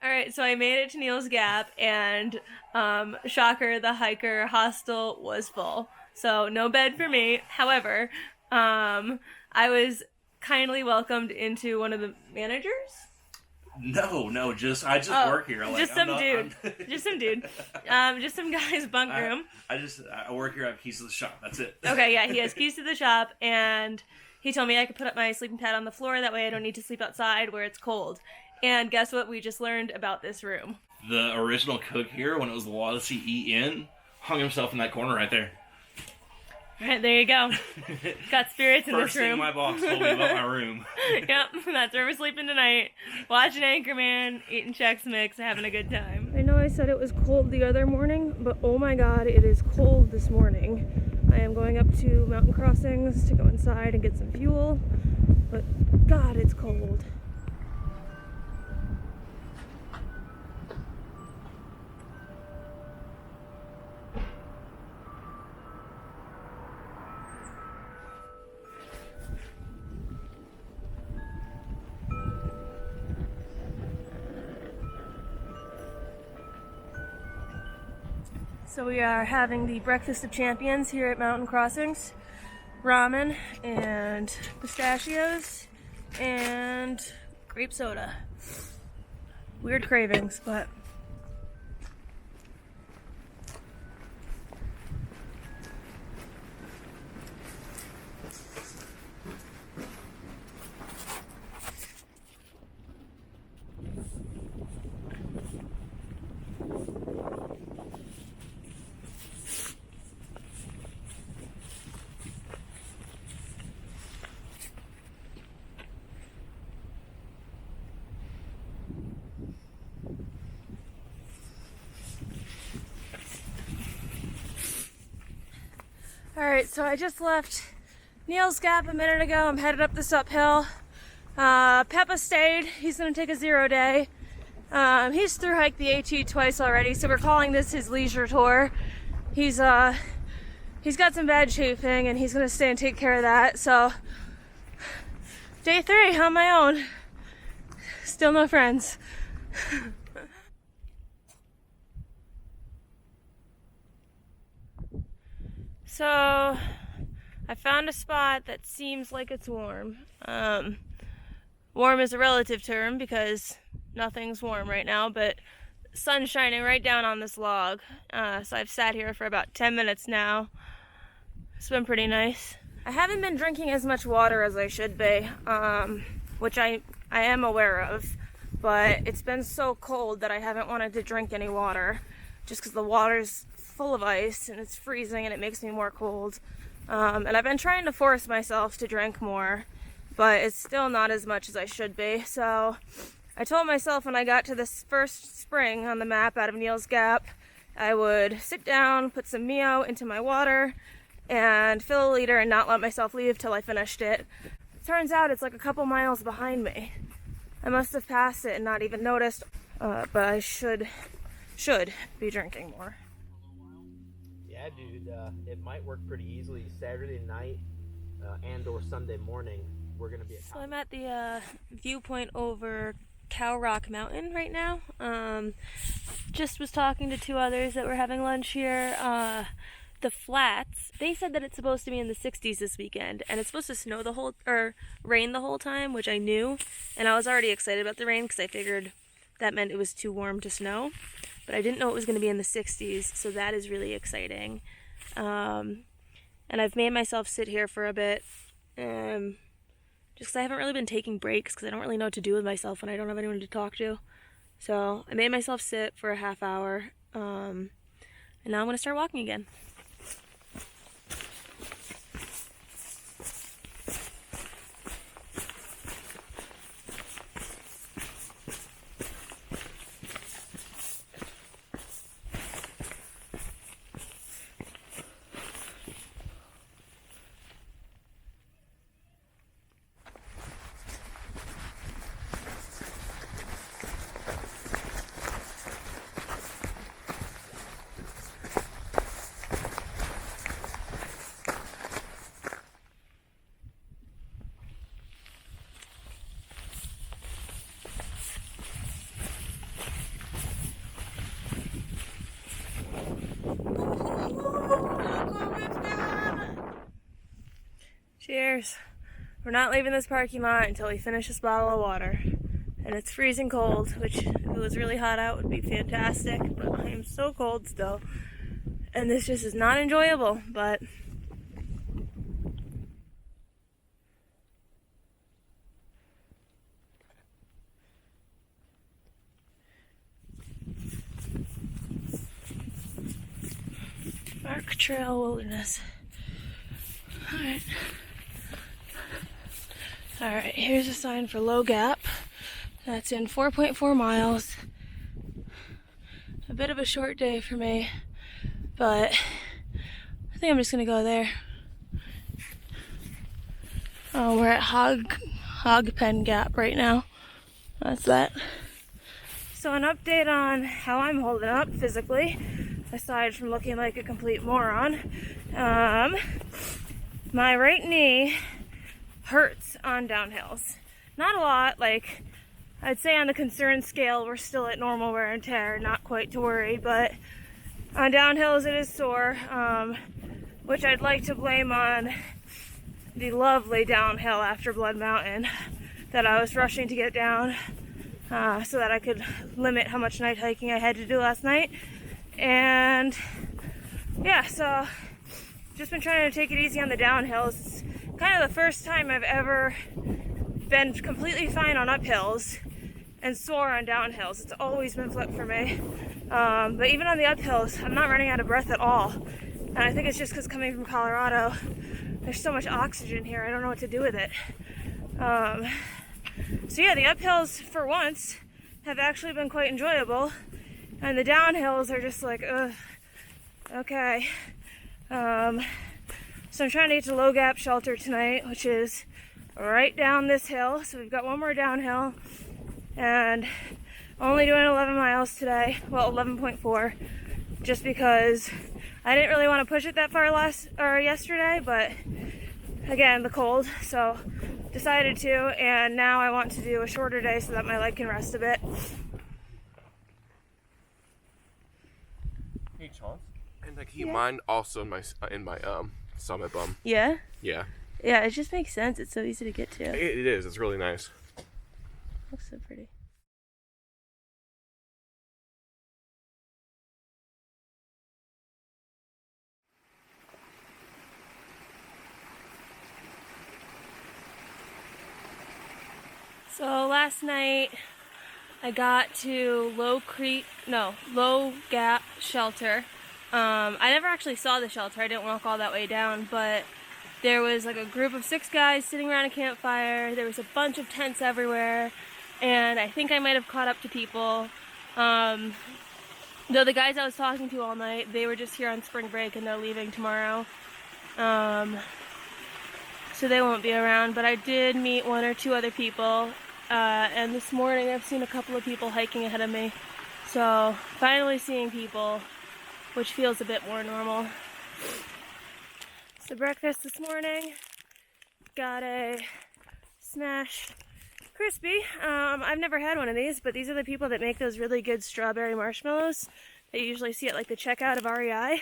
All right, so I made it to Neels Gap, and shocker, the hiker hostel was full. So no bed for me. However, I was kindly welcomed into one of the managers. No, just I just work here. Just some dude. Just some dude. Just some guy's bunk room. I work here. I have keys to the shop. That's it. Okay, yeah, he has keys to the shop, and he told me I could put up my sleeping pad on the floor. That way I don't need to sleep outside where it's cold. And guess what we just learned about this room? The original cook here, when it was the Hiawassee Inn, hung himself in that corner right there. All right, there you go. Got spirits in First this room. thing my boss told me about my room. Yep, that's where we're sleeping tonight. Watching Anchorman, eating Chex Mix, having a good time. I know I said it was cold the other morning, but oh my god, it is cold this morning. I am going up to Mountain Crossings to go inside and get some fuel, but god, it's cold. So we are having the breakfast of champions here at Mountain Crossings. Ramen and pistachios and grape soda. Weird cravings, but alright, so I just left Neels Gap a minute ago. I'm headed up this uphill. Peppa stayed. He's going to take a 0 day. He's through hiked the AT twice already, so we're calling this his leisure tour. He's got some bad chafing, and he's going to stay and take care of that. So day 3 on my own. Still no friends. So, I found a spot that seems like it's warm. Warm is a relative term because nothing's warm right now, but the sun's shining right down on this log. So I've sat here for about 10 minutes now. It's been pretty nice. I haven't been drinking as much water as I should be, which I am aware of, but it's been so cold that I haven't wanted to drink any water, just because the water's full of ice and it's freezing and it makes me more cold. And I've been trying to force myself to drink more, but it's still not as much as I should be. So I told myself when I got to this first spring on the map out of Neels Gap, I would sit down, put some Mio into my water, and fill a liter and not let myself leave till I finished it. Turns out it's like a couple miles behind me. I must have passed it and not even noticed, but I should be drinking more. Yeah, dude, it might work pretty easily. Saturday night and or Sunday morning, we're going to be at So I'm at the viewpoint over Cow Rock Mountain right now. Just was talking to 2 others that were having lunch here. The flats, they said that it's supposed to be in the 60s this weekend, and it's supposed to snow rain the whole time, which I knew, and I was already excited about the rain because I figured that meant it was too warm to snow. But I didn't know it was going to be in the 60s, so that is really exciting. And I've made myself sit here for a bit, just because I haven't really been taking breaks, because I don't really know what to do with myself when I don't have anyone to talk to. So I made myself sit for a half hour, and now I'm going to start walking again. Cheers. We're not leaving this parking lot until we finish this bottle of water. And it's freezing cold, which if it was really hot out would be fantastic, but I am so cold still. And this just is not enjoyable, but Park Trail Wilderness. Alright, here's a sign for Low Gap. That's in 4.4 miles. A bit of a short day for me, but I think I'm just gonna go there. Oh, we're at Hog Pen Gap right now. That's that. So an update on how I'm holding up physically, aside from looking like a complete moron. My right knee hurts on downhills. Not a lot, like I'd say on the concern scale we're still at normal wear and tear, not quite to worry, but on downhills it is sore, which I'd like to blame on the lovely downhill after Blood Mountain that I was rushing to get down so that I could limit how much night hiking I had to do last night. And yeah, so just been trying to take it easy on the downhills. It's kind of the first time I've ever been completely fine on uphills and sore on downhills. It's always been flipped for me. But even on the uphills, I'm not running out of breath at all. And I think it's just because coming from Colorado, there's so much oxygen here, I don't know what to do with it. So yeah, the uphills, for once, have actually been quite enjoyable. And the downhills are just like, ugh, okay. So I'm trying to get to Low Gap Shelter tonight, which is right down this hill. So we've got one more downhill. And only doing 11 miles today. Well, 11.4. Just because I didn't really want to push it that far yesterday, but again, the cold. So decided to, and now I want to do a shorter day so that my leg can rest a bit. Hey, Chaunce. And like, you mind also in my summit bum? Yeah? Yeah. Yeah, it just makes sense. It's so easy to get to. It is. It's really nice. Looks so pretty. So last night I got to Low Gap Shelter. I never actually saw the shelter. I didn't walk all that way down, but there was like a group of 6 guys sitting around a campfire. There was a bunch of tents everywhere, and I think I might have caught up to people. Though the guys I was talking to all night, they were just here on spring break and they're leaving tomorrow. So they won't be around, but I did meet 1 or 2 other people. And this morning I've seen a couple of people hiking ahead of me. So finally seeing people, which feels a bit more normal. So breakfast this morning, got a Smash Crispy. I've never had one of these, but these are the people that make those really good strawberry marshmallows that you usually see at like the checkout of REI.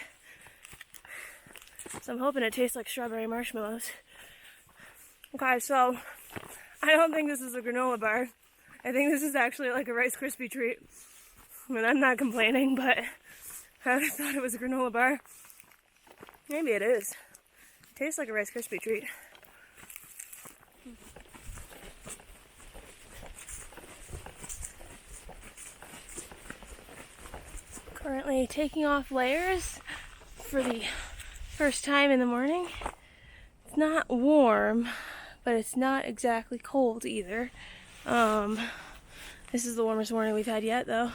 So I'm hoping it tastes like strawberry marshmallows. Okay, so I don't think this is a granola bar. I think this is actually like a Rice Krispie treat. I mean, I'm not complaining, but I thought it was a granola bar. Maybe it is. It tastes like a Rice Krispie treat. Currently taking off layers for the first time in the morning. It's not warm, but it's not exactly cold either. This is the warmest morning we've had yet, though.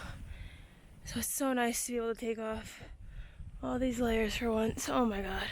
So it's so nice to be able to take off all these layers for once. Oh my god.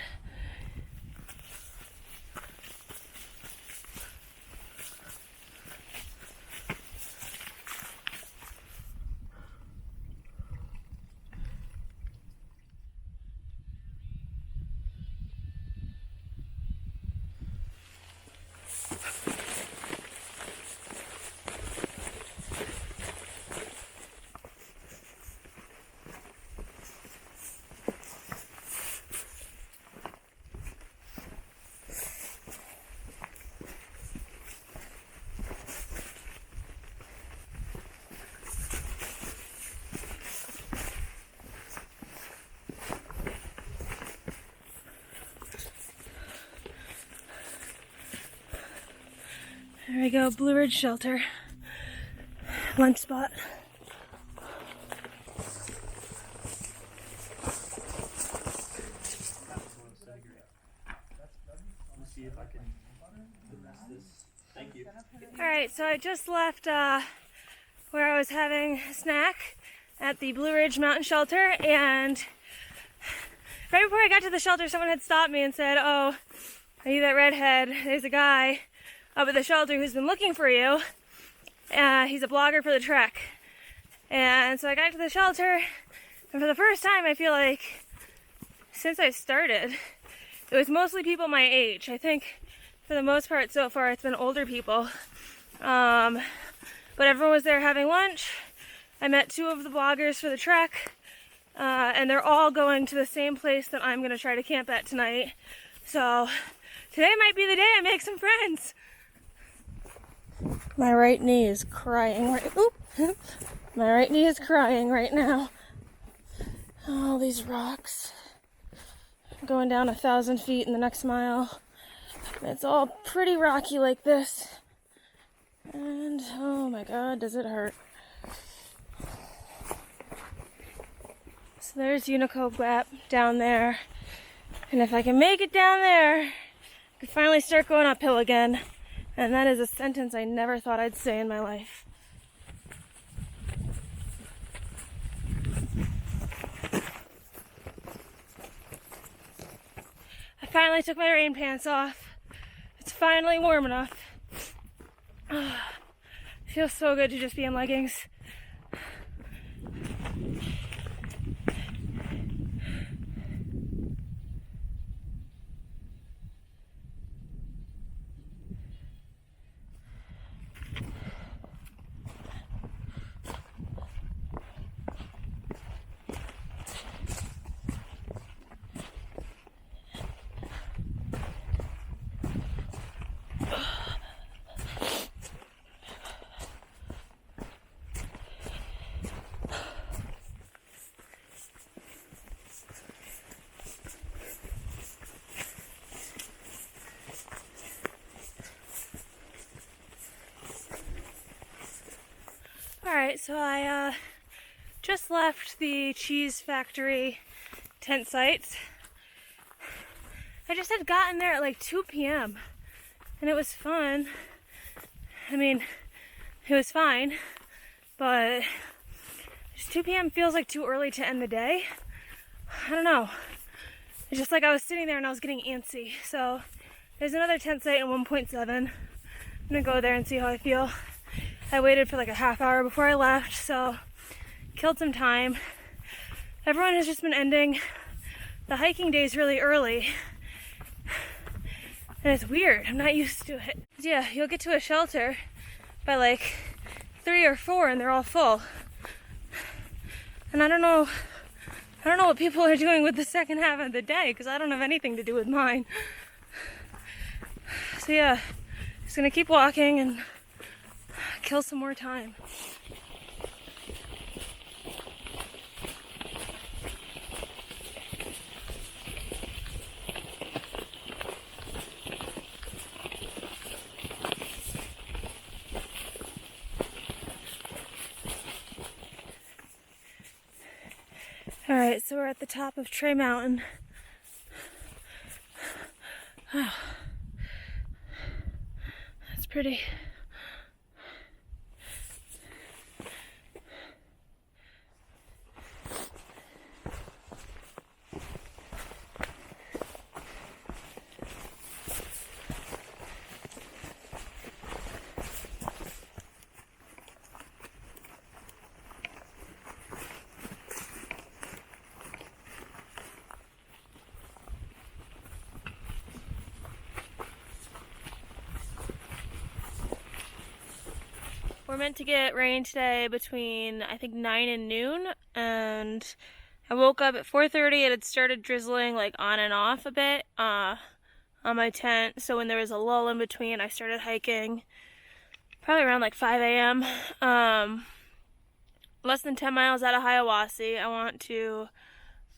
There we go, Blue Ridge Shelter. Lunch spot. Alright, so I just left where I was having a snack at the Blue Ridge Mountain Shelter, and right before I got to the shelter, someone had stopped me and said, "Oh, are you that redhead? There's a guy up at the shelter who's been looking for you. He's a blogger for the trek." And so I got to the shelter, and for the first time, I feel like since I started, it was mostly people my age. I think for the most part so far, it's been older people. But everyone was there having lunch. I met 2 of the bloggers for the trek, and they're all going to the same place that I'm gonna try to camp at tonight. So today might be the day I make some friends. My right knee is crying My right knee is crying right now. All these rocks. Going down 1,000 feet in the next mile. It's all pretty rocky like this. And oh my god, does it hurt. So there's Neels Gap down there. And if I can make it down there, I can finally start going uphill again. And that is a sentence I never thought I'd say in my life. I finally took my rain pants off. It's finally warm enough. Oh, it feels so good to just be in leggings. Alright, so I just left the cheese factory tent sites. I just had gotten there at like 2 p.m. and it was fun. I mean, it was fine, but just 2 p.m. feels like too early to end the day. I don't know. It's just like I was sitting there and I was getting antsy. So there's another tent site in 1.7. I'm gonna go there and see how I feel. I waited for like a half hour before I left, so killed some time. Everyone has just been ending the hiking days really early. And it's weird, I'm not used to it. Yeah, you'll get to a shelter by like 3 or 4 and they're all full. And I don't know what people are doing with the second half of the day, because I don't have anything to do with mine. So yeah, just gonna keep walking and kill some more time. Alright, so we're at the top of Trey Mountain. Oh, that's pretty. We're meant to get rain today between, I think, 9 and noon, and I woke up at 4:30 and it started drizzling like on and off a bit on my tent, so when there was a lull in between, I started hiking probably around like 5 a.m. Less than 10 miles out of Hiawassee. I want to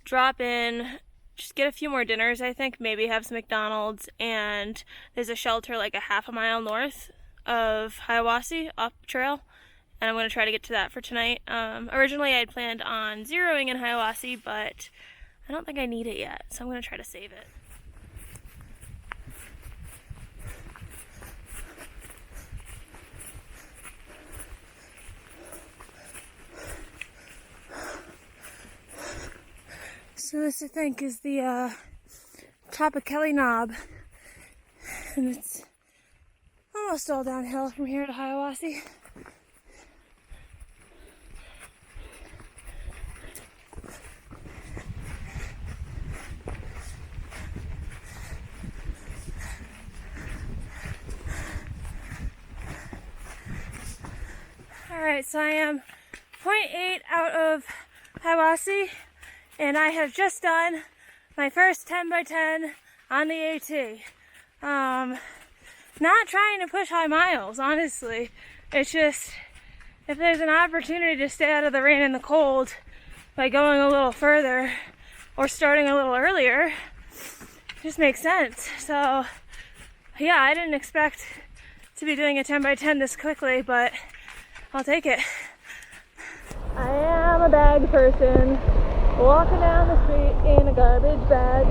drop in, just get a few more dinners, I think, maybe have some McDonald's, and there's a shelter like a half a mile north of Hiawassee up trail, and I'm going to try to get to that for tonight. Originally I had planned on zeroing in Hiawassee, but I don't think I need it yet, so I'm going to try to save it. So this, I think, is the top of Kelly Knob, and it's almost all downhill from here to Hiawassee. Alright, so I am 0.8 out of Hiawassee, and I have just done my first 10x10 on the AT. Not trying to push high miles, honestly. It's just, if there's an opportunity to stay out of the rain and the cold by going a little further or starting a little earlier, it just makes sense. So, yeah, I didn't expect to be doing a 10x10 this quickly, but I'll take it. I am a bag person, walking down the street in a garbage bag.